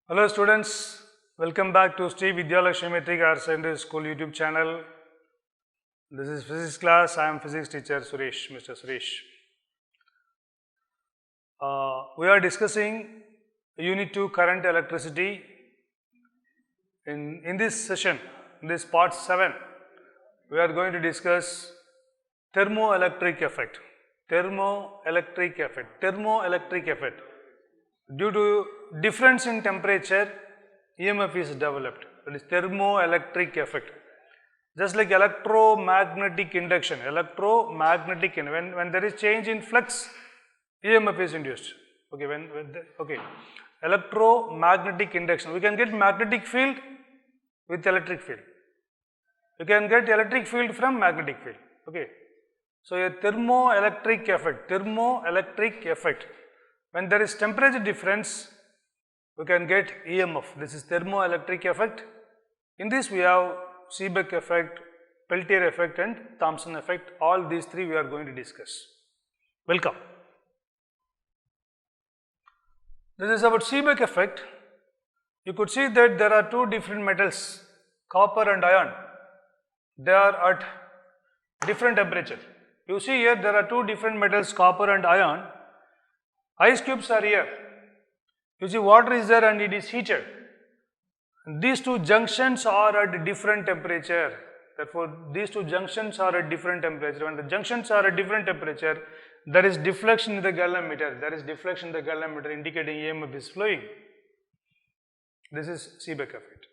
Hello students, welcome back to Sri Vidyalakshmi Metric Higher Secondary School YouTube channel. This is physics class. I am physics teacher Suresh, Mr. Suresh. We are discussing Unit 2 current electricity. In this session, in this part 7, we are going to discuss thermoelectric effect. Thermoelectric effect. Thermoelectric effect. Due to difference in temperature, EMF is developed. That is thermoelectric effect. Just like electromagnetic induction, when there is change in flux, EMF is induced. Okay, electromagnetic induction. We can get magnetic field with electric field. You can get electric field from magnetic field. Okay, so a thermoelectric effect. When there is temperature difference, we can get EMF. This is thermoelectric effect. In this we have Seebeck effect, Peltier effect and Thomson effect. All these three we are going to discuss. Welcome. This is about Seebeck effect. You could see that there are two different metals, copper and iron. They are at different temperature. You see here there are two different metals, copper and iron. Ice cubes are here. You see water is there and it is heated. These two junctions are at different temperature. Therefore, these two junctions are at different temperature. When the junctions are at different temperature, there is deflection in the galvanometer. There is deflection in the galvanometer indicating EMF is flowing. This is Seebeck effect.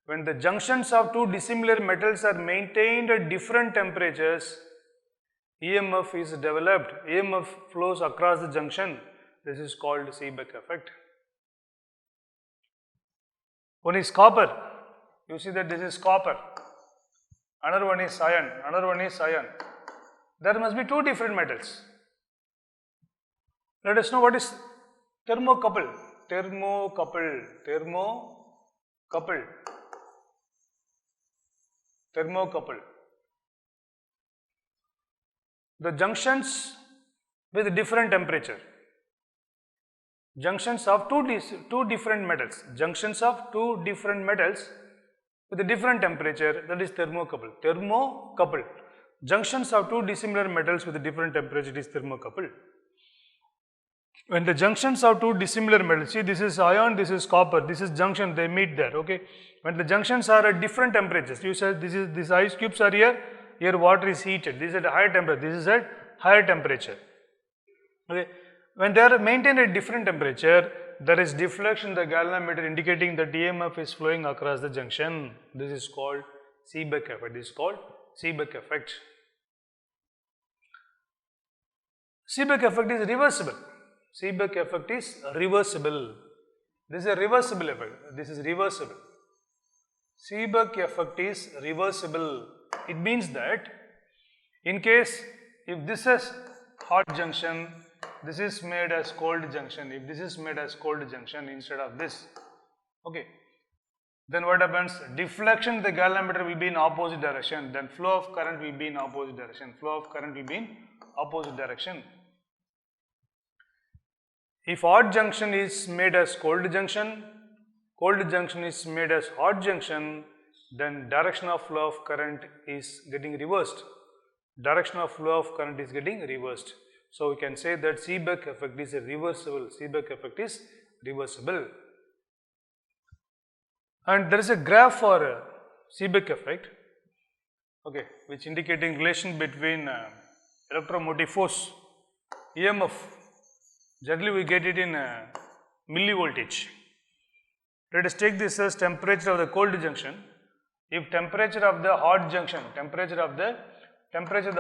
When the junctions of two dissimilar metals are maintained at different temperatures, EMF is developed. EMF flows across the junction. This is called Seebeck effect. One is copper. You see that this is copper. Another one is iron. Another one is iron. There must be two different metals. Let us know what is thermocouple. Thermocouple. Thermocouple. Thermocouple. The junctions with different temperature. Junctions of two different metals. Junctions of two different metals with a different temperature, that is thermocouple. Thermocouple. Junctions of two dissimilar metals with a different temperature is thermocouple. When the junctions of two dissimilar metals, see this is iron, this is copper, this is junction, they meet there, okay. When the junctions are at different temperatures, you said these ice cubes are here, here water is heated, this is at a higher temperature, this is at higher temperature, okay. When they are maintained at different temperature, there is deflection in the galvanometer indicating that EMF is flowing across the junction. This is called Seebeck effect. This is called Seebeck effect. Seebeck effect is reversible. Seebeck effect is reversible. This is a reversible effect. This is reversible. Seebeck effect is reversible. It means that in case if this is hot junction, this is made as cold junction. If this is made as cold junction instead of this, okay, then what happens? Deflection in the galvanometer will be in opposite direction. Then flow of current will be in opposite direction. Flow of current will be in opposite direction. If hot junction is made as cold junction is made as hot junction, then direction of flow of current is getting reversed. Direction of flow of current is getting reversed. So we can say that Seebeck effect is a reversible. Seebeck effect is reversible. And there is a graph for Seebeck effect, okay, which indicating relation between electromotive force, EMF. Generally we get it in millivoltage. Let us take this as temperature of the cold junction. If temperature of the hot junction, temperature of the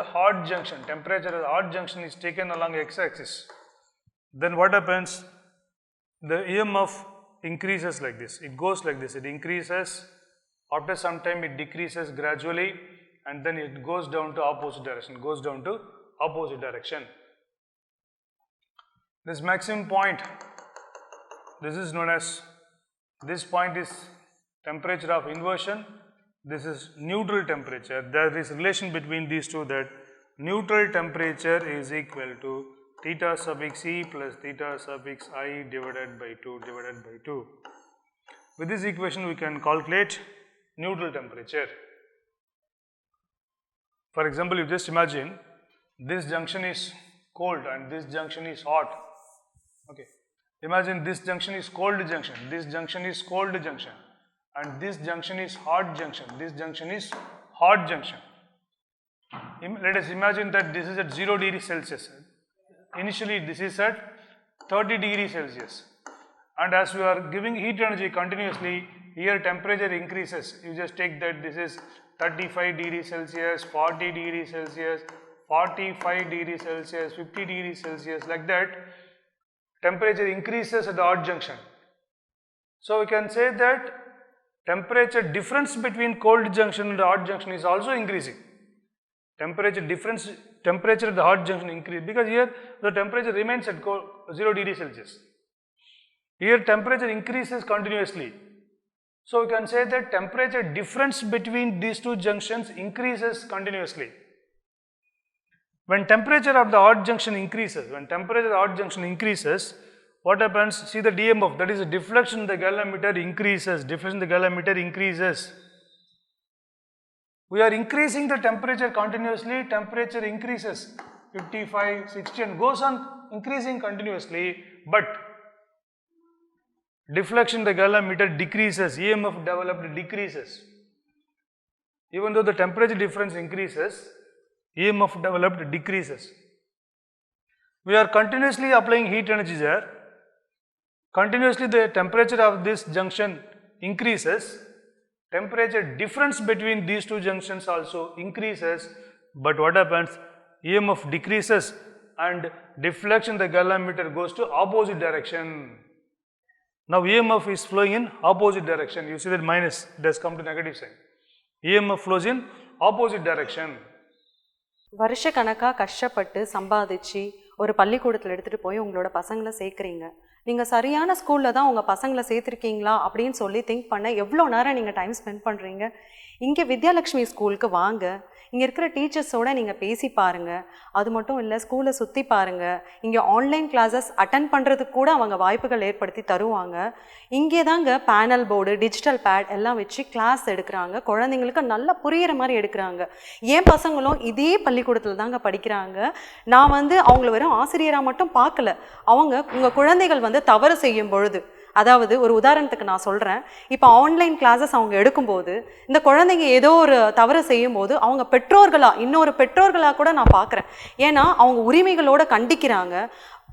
hot junction is taken along x-axis, then what happens? The EMF increases like this. It goes like this. It increases. After some time, it decreases gradually, and then it goes down to opposite direction. This maximum point, this is known as, this point is temperature of inversion. This is neutral temperature. There is relation between these two, that neutral temperature is equal to theta suffix e plus theta suffix I divided by 2 divided by 2. With this equation we can calculate neutral temperature. For example, you just imagine this junction is cold and this junction is hot. Okay. Imagine this junction is cold junction, this junction is cold junction, and this junction is hot junction, this junction is hot junction. Let us imagine that this is at 0 degrees Celsius. Initially this is at 30 degrees Celsius, and as we are giving heat energy continuously, here temperature increases. You just take that this is 35 degrees Celsius, 40 degrees Celsius, 45 degrees Celsius, 50 degrees Celsius, like that temperature increases at the hot junction. So we can say that temperature difference between cold junction and the hot junction is also increasing. Temperature at the hot junction increase, because here the temperature remains at 0 degrees Celsius. Here temperature increases continuously. So we can say that temperature difference between these two junctions increases continuously. When temperature of the hot junction increases, what happens? See the DMF, that is the deflection in the galvanometer increases, We are increasing the temperature continuously, temperature increases 55, 60 and goes on increasing continuously, but deflection in the galvanometer decreases, EMF developed decreases. Even though the temperature difference increases, EMF developed decreases. We are continuously applying heat energy there. Continuously the temperature of this junction increases. Temperature difference between these two junctions also increases. But what happens? EMF decreases and deflection the galvanometer goes to opposite direction. Now EMF is flowing in opposite direction. You see that minus, it has come to negative sign. EMF flows in opposite direction. வருஷ கணக்கா கஷ்டப்பட்டு சம்பாதிச்சு ஒரு பள்ளிக்கூடத்தில் எடுத்துகிட்டு போய் உங்களோட பசங்களை சேர்க்குறீங்க. நீங்கள் சரியான ஸ்கூலில் தான் உங்கள் பசங்களை சேர்த்துருக்கீங்களா அப்படின்னு சொல்லி திங்க் பண்ண எவ்வளோ நேரம் நீங்கள் டைம் ஸ்பெண்ட் பண்ணுறீங்க. இங்கே வித்யாலட்சுமி ஸ்கூலுக்கு வாங்க, இங்கே இருக்கிற டீச்சர்ஸோடு நீங்கள் பேசி பாருங்கள். அது மட்டும் இல்லை, ஸ்கூலை சுற்றி பாருங்கள். இங்கே ஆன்லைன் கிளாஸஸ் அட்டன் பண்ணுறதுக்கு கூட அவங்க வாய்ப்புகள் ஏற்படுத்தி தருவாங்க. இங்கே தாங்க பேனல் போர்டு, டிஜிட்டல் பேட் எல்லாம் வச்சு கிளாஸ் எடுக்கிறாங்க. குழந்தைங்களுக்கு நல்லா புரிகிற மாதிரி எடுக்கிறாங்க. என் பசங்களும் இதே பள்ளிக்கூடத்தில் தாங்க படிக்கிறாங்க. நான் அவங்கள வெறும் ஆசிரியராக மட்டும் பார்க்கல. உங்கள் குழந்தைகள் தவறு செய்யும் பொழுது, அதாவது ஒரு உதாரணத்துக்கு நான் சொல்கிறேன், இப்போ ஆன்லைன் கிளாஸஸ் அவங்க எடுக்கும்போது இந்த குழந்தைங்க ஏதோ ஒரு தவறு செய்யும் போது அவங்க இன்னொரு பெற்றோர்களாக கூட நான் பார்க்குறேன். ஏன்னா அவங்க உரிமைகளோடு கண்டிக்கிறாங்க,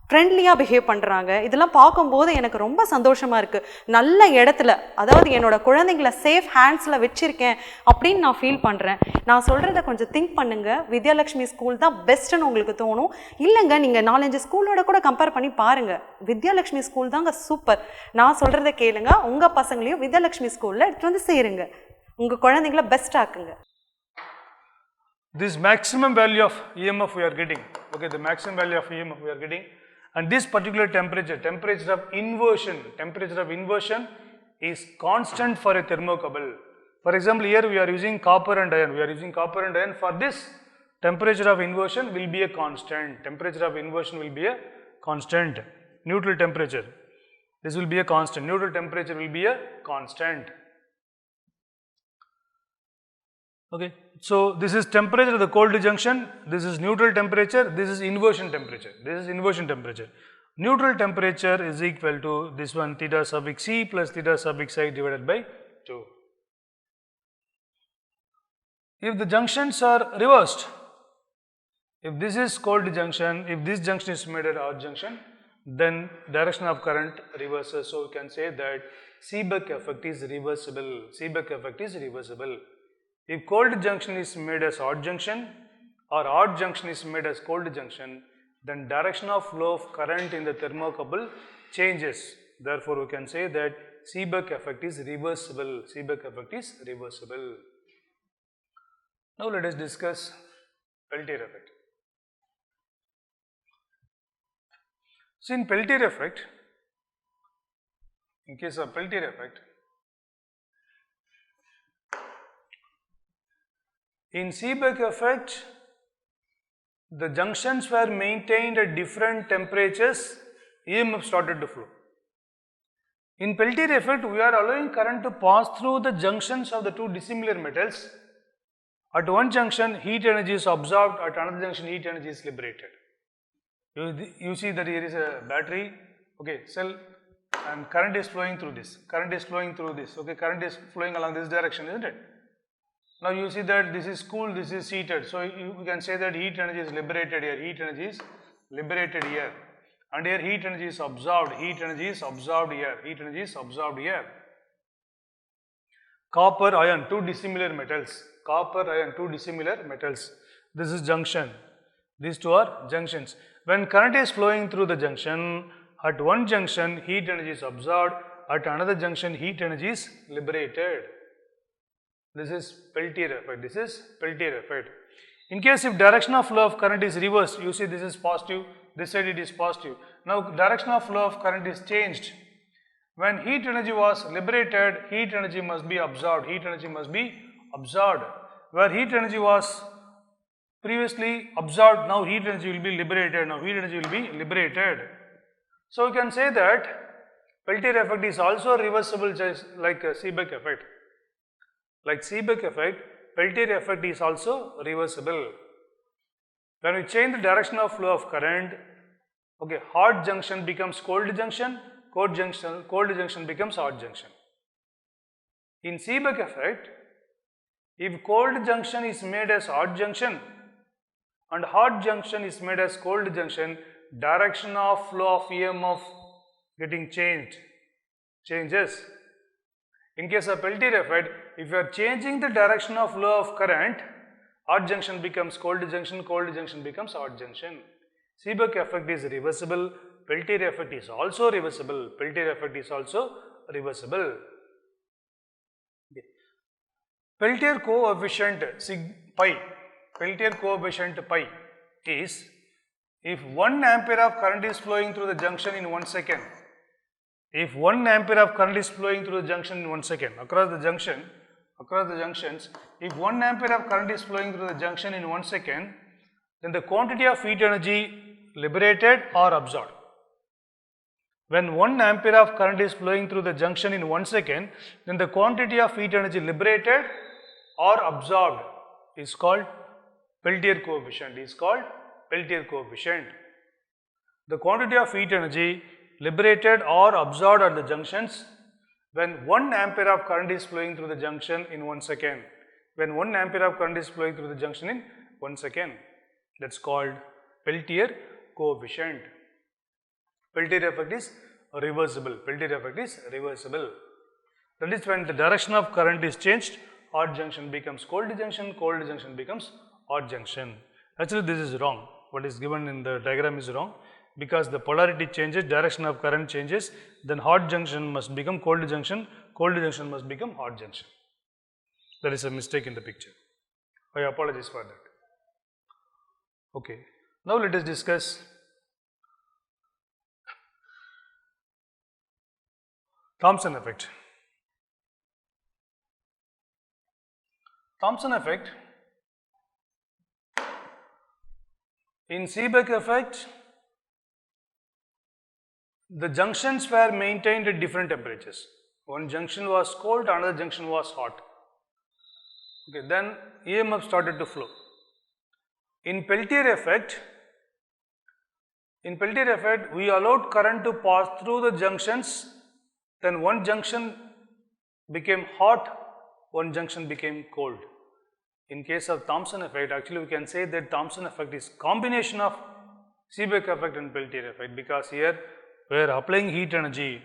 ஃப்ரெண்ட்லியாக பிஹேவ் பண்ணுறாங்க. இதெல்லாம் பார்க்கும்போது எனக்கு ரொம்ப சந்தோஷமாக இருக்குது. நல்ல இடத்துல, அதாவது என்னோட குழந்தைங்களை சேஃப் ஹேண்ட்ஸில் வச்சுருக்கேன் அப்படின்னு நான் ஃபீல் பண்ணுறேன். நான் சொல்கிறத கொஞ்சம் திங்க் பண்ணுங்கள். வித்யாலட்சுமி ஸ்கூல் தான் பெஸ்ட்டுன்னு உங்களுக்கு தோணும். இல்லைங்க, நீங்கள் 4-5 ஸ்கூலோட கூட கம்பேர் பண்ணி பாருங்கள். வித்யாலட்சுமி ஸ்கூல் தாங்க சூப்பர். நான் சொல்கிறத கேளுங்க. உங்கள் பசங்களையும் வித்யாலட்சுமி ஸ்கூலில் எடுத்துகிட்டு சேருங்க. உங்கள் குழந்தைங்கள best ஆக்குங்க. This maximum value of EMF we are getting, okay, the maximum value of EMF we are getting, and this particular temperature of inversion is constant for a thermocouple. For example, here we are using copper and iron. For this, temperature of inversion will be a constant. Neutral temperature, this will be a constant. Neutral temperature will be a constant. Okay, so this is temperature of the cold junction, this is neutral temperature, this is inversion temperature. Neutral temperature is equal to this one, theta suffix c plus theta suffix I divided by 2. If the junctions are reversed, if this is cold junction, if this junction is made at hot junction, then direction of current reverses. So we can say that Seebeck effect is reversible. If cold junction is made as hot junction or hot junction is made as cold junction, then direction of flow of current in the thermocouple changes. Therefore, we can say that Seebeck effect is reversible. Now let us discuss Peltier effect. So in Peltier effect, in case of Peltier effect, in Seebeck effect, the junctions were maintained at different temperatures, EMF started to flow. In Peltier effect, we are allowing current to pass through the junctions of the two dissimilar metals. At one junction, heat energy is absorbed, at another junction, heat energy is liberated. You see that here is a battery, okay, cell, and current is flowing through this. Current is flowing through this, okay, current is flowing along this direction, isn't it? Now you see that this is cool, this is heated. So you can say that heat energy is liberated here, heat energy is liberated here. And here heat energy is absorbed, heat energy is absorbed here, heat energy is absorbed here. Copper, iron, two dissimilar metals. Copper, iron, two dissimilar metals. This is junction. These two are junctions. When current is flowing through the junction, at one junction heat energy is absorbed, at another junction heat energy is liberated. This is Peltier effect. This is Peltier effect. In case if direction of flow of current is reversed, you see this is positive, this side it is positive. Now direction of flow of current is changed. When heat energy was liberated, heat energy must be absorbed. Heat energy must be absorbed. Where heat energy was previously absorbed, now heat energy will be liberated. Now heat energy will be liberated. So we can say that Peltier effect is also reversible just like a Seebeck effect. Like Seebeck effect, Peltier effect is also reversible. When we change the direction of flow of current, okay, hot junction becomes cold junction, cold junction becomes hot junction. In Seebeck effect, if cold junction is made as hot junction and hot junction is made as cold junction, direction of flow of EMF getting changes. In case of Peltier effect, if you are changing the direction of flow of current, hot junction becomes cold junction becomes hot junction. Seebeck effect is reversible, Peltier effect is also reversible, Peltier effect is also reversible. Okay. Peltier coefficient pi, Peltier coefficient pi is if 1 ampere of current is flowing through the junction in 1 second, if 1 ampere of current is flowing through the junction in 1 second, across the junctions, if 1 ampere of current is flowing through the junction in 1 second, then the quantity of heat energy liberated or absorbed. When 1 ampere of current is flowing through the junction in 1 second, then the quantity of heat energy liberated or absorbed is called Peltier coefficient, The quantity of heat energy liberated or absorbed at the junctions when 1 ampere of current is flowing through the junction in 1 second. When 1 ampere of current is flowing through the junction in 1 second, that's called Peltier coefficient. Peltier effect is reversible. That is when the direction of current is changed, hot junction becomes cold junction becomes hot junction. Actually, this is wrong. What is given in the diagram is wrong, because the polarity changes, direction of current changes, then hot junction must become cold junction must become hot junction. There is a mistake in the picture. I apologize for that. Okay. Now let us discuss Thomson effect. Thomson effect. In Seebeck effect, the junctions were maintained at different temperatures. One junction was cold, another junction was hot. Okay, then EMF started to flow. In Peltier effect, we allowed current to pass through the junctions, then one junction became hot, one junction became cold. In case of Thomson effect, actually we can say that Thomson effect is combination of Seebeck effect and Peltier effect, because here we are applying heat energy.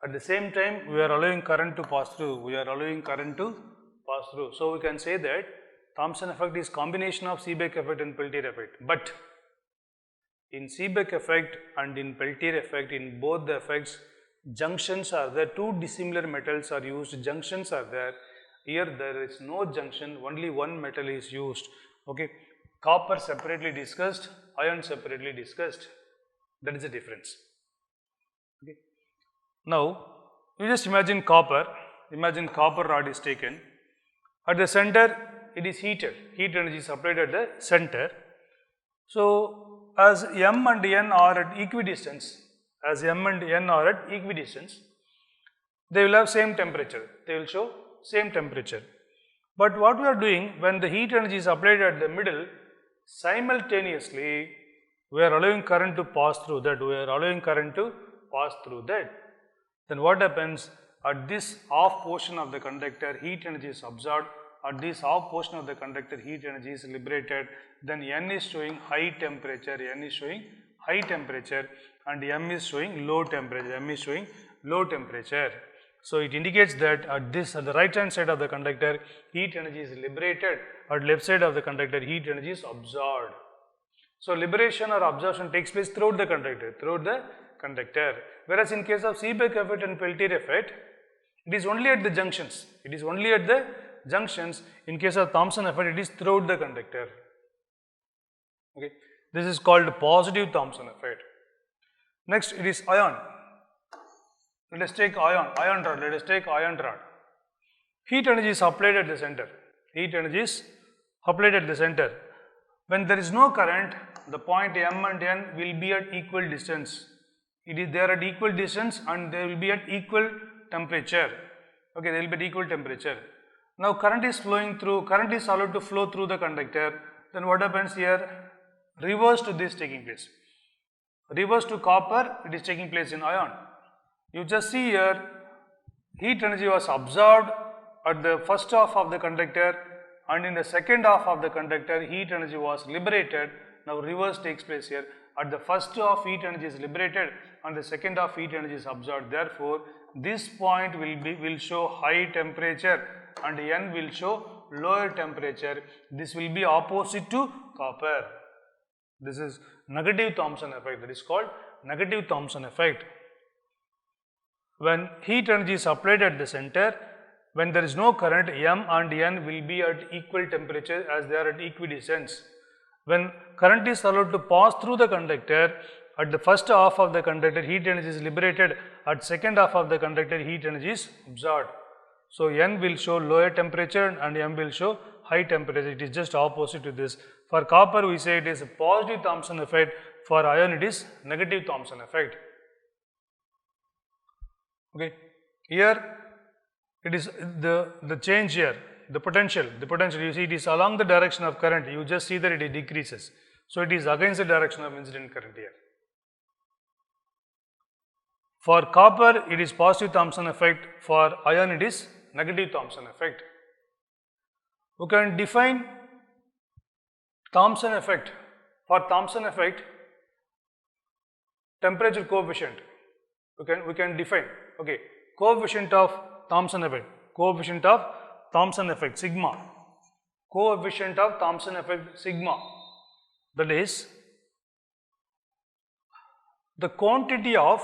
At the same time, we are allowing current to pass through. So we can say that Thomson effect is combination of Seebeck effect and Peltier effect. But in Seebeck effect and in Peltier effect, in both the effects, junctions are there. Two dissimilar metals are used. Junctions are there. Here there is no junction. Only one metal is used. Okay. Copper separately discussed. Iron separately discussed. That is the difference. Okay. Now, you just imagine copper. Imagine copper rod is taken. At the center, it is heated. Heat energy is supplied at the center. So, as M and N are at equidistance, they will have same temperature. They will show same temperature. But what we are doing, when the heat energy is applied at the middle, simultaneously we are allowing current to pass through that. Then what happens? At this off portion of the conductor, heat energy is absorbed. At this off portion of the conductor, heat energy is liberated. Then N is showing high temperature, and M is showing low temperature. So it indicates that at the right hand side of the conductor, heat energy is liberated. At left side of the conductor, heat energy is absorbed. So liberation or absorption takes place throughout the conductor. Whereas in case of Seebeck effect and Peltier effect, it is only at the junctions. In case of Thomson effect, it is throughout the conductor. Okay. This is called positive Thomson effect. Next, it is ion. Let us take ion rod. Heat energy is applied at the center. When there is no current, the point M and N will be at equal distance. They are at equal distance and they will be at equal temperature. Okay, they will be at equal temperature. Now current is allowed to flow through the conductor. Then what happens here? Reverse to this taking place. Reverse to copper, it is taking place in ion. You just see here, heat energy was absorbed at the first half of the conductor, and in the second half of the conductor, heat energy was liberated. Now reverse takes place here. At the first half, heat energy is liberated, and the second half, heat energy is absorbed. Therefore, this point will show high temperature and N will show lower temperature. This will be opposite to copper. This is negative Thomson effect. That is called negative Thomson effect. When heat energy is applied at the center, when there is no current, M and N will be at equal temperature as they are at equidistance. When current is allowed to pass through the conductor, at the first half of the conductor, heat energy is liberated. At second half of the conductor, heat energy is absorbed. So N will show lower temperature and M will show high temperature. It is just opposite to this. For copper, we say it is a positive Thomson effect. For iron, it is negative Thomson effect. Okay. Here, it is the change here, the potential, you see it is along the direction of current, you just see that it decreases. So it is against the direction of incident current here. For copper, it is positive Thomson effect. For iron, it is negative Thomson effect. We can define Thomson effect. For Thomson effect, temperature coefficient, we can define, okay, coefficient of Thomson effect, sigma, that is the quantity of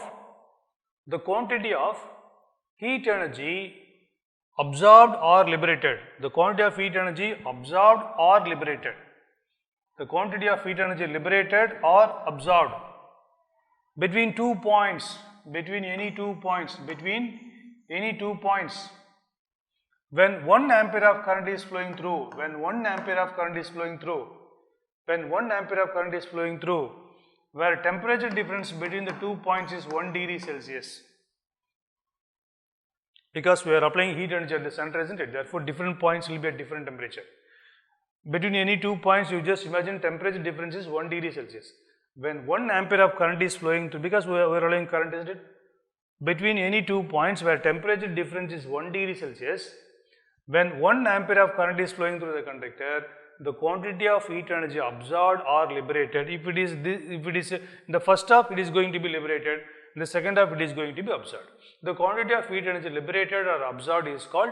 heat energy absorbed or liberated, the quantity of heat energy liberated or absorbed between any two points, when 1 ampere of current is flowing through, where temperature difference between the 2 points is 1 degree Celsius. Because we are applying heat energy at the center, isn't it? Therefore, different points will be at different temperature. Between any 2 points, you just imagine temperature difference is 1 degree Celsius. When 1 ampere of current is flowing through, because we are allowing current, isn't it? Between any 2 points where temperature difference is 1 degree Celsius, when 1 ampere of current is flowing through the conductor, the quantity of heat energy absorbed or liberated, if it is in the first half, it is going to be liberated, in the second half, it is going to be absorbed. The quantity of heat energy liberated or absorbed is called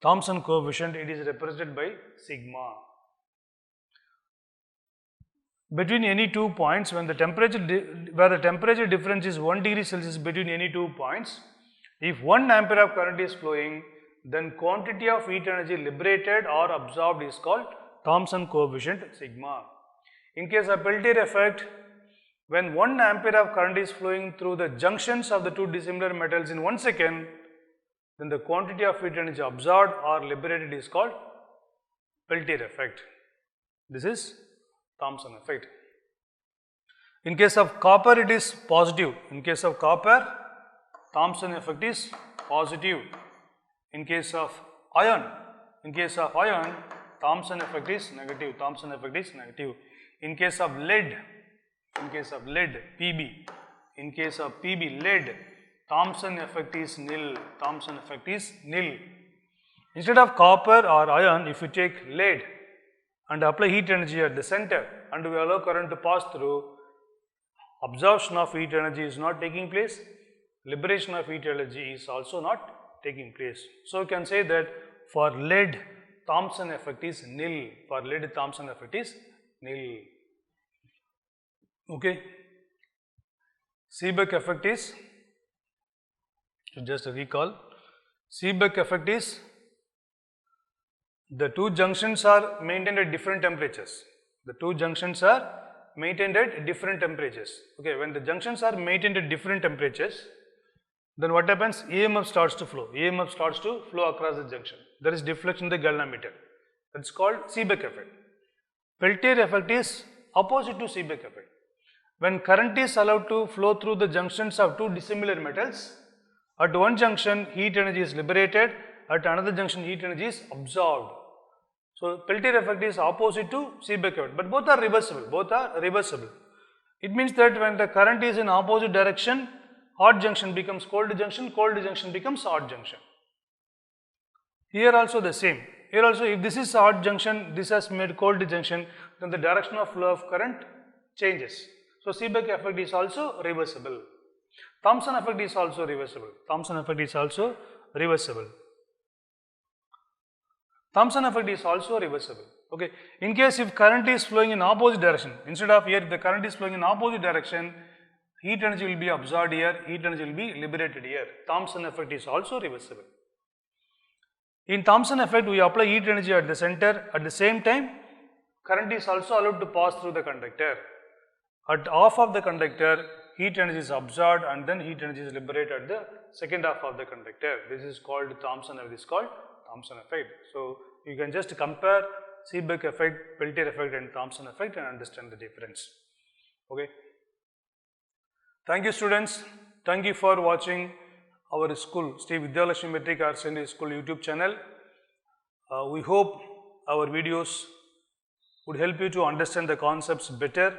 Thomson coefficient. It is represented by sigma. Between any 2 points, when the temperature difference is 1 degree Celsius between any 2 points, if 1 ampere of current is flowing, then quantity of heat energy liberated or absorbed is called Thomson coefficient sigma. In case of Peltier effect, when 1 ampere of current is flowing through the junctions of the two dissimilar metals in 1 second, then the quantity of heat energy absorbed or liberated is called Peltier effect. This is Thomson effect. In case of copper, it is positive. In case of copper, Thomson effect is positive. In case of iron, Thomson effect is negative. Thomson effect is negative. In case of lead, Pb, in case of Pb, lead, Thomson effect is nil. Thomson effect is nil. Instead of copper or iron, if you take lead and apply heat energy at the center and we allow current to pass through, absorption of heat energy is not taking place, liberation of heat energy is also not taking place. So, you can say that for lead, Thomson effect is nil. For lead, Thomson effect is nil. Okay. Seebeck effect is, just a recall, Seebeck effect is the two junctions are maintained at different temperatures. The two junctions are maintained at different temperatures. Okay, when the junctions are maintained at different temperatures, then what happens? EMF starts to flow. EMF starts to flow across the junction. There is deflection in the galvanometer. That's called Seebeck effect. Peltier effect is opposite to Seebeck effect. When current is allowed to flow through the junctions of two dissimilar metals, at one junction heat energy is liberated, at another junction heat energy is absorbed. So, Peltier effect is opposite to Seebeck effect, but both are reversible. It means that when the current is in opposite direction, hot junction becomes cold junction becomes hot junction. Here also the same. Here also, if this is hot junction, this has made cold junction, then the direction of flow of current changes. So, Seebeck effect is also reversible. Thomson effect is also reversible. Thomson effect is also reversible. Thomson effect is also reversible. Okay. In case if current is flowing in opposite direction, instead of here, if the current is flowing in opposite direction, heat energy will be absorbed here, heat energy will be liberated here. Thomson effect is also reversible. In Thomson effect, we apply heat energy at the center. At the same time, current is also allowed to pass through the conductor. At half of the conductor, heat energy is absorbed and then heat energy is liberated at the second half of the conductor. This is called Thomson effect. This is called Thomson effect. So, you can just compare Seebeck effect, Peltier effect and Thomson effect and understand the difference. Okay. Thank you, students. Thank you for watching our school, Sri Vidyalakshmi Metric Higher Secondary School YouTube channel. We hope our videos would help you to understand the concepts better.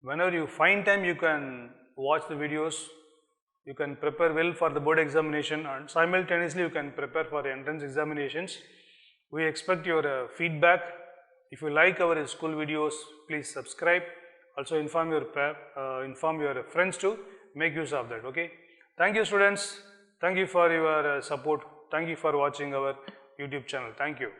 Whenever you find time, you can watch the videos, you can prepare well for the board examination and simultaneously you can prepare for the entrance examinations. We expect your feedback. If you like our school videos, please subscribe. Also inform your friends to make use of that. Okay. Thank you, students. Thank you for your support. Thank you for watching our YouTube channel. Thank you.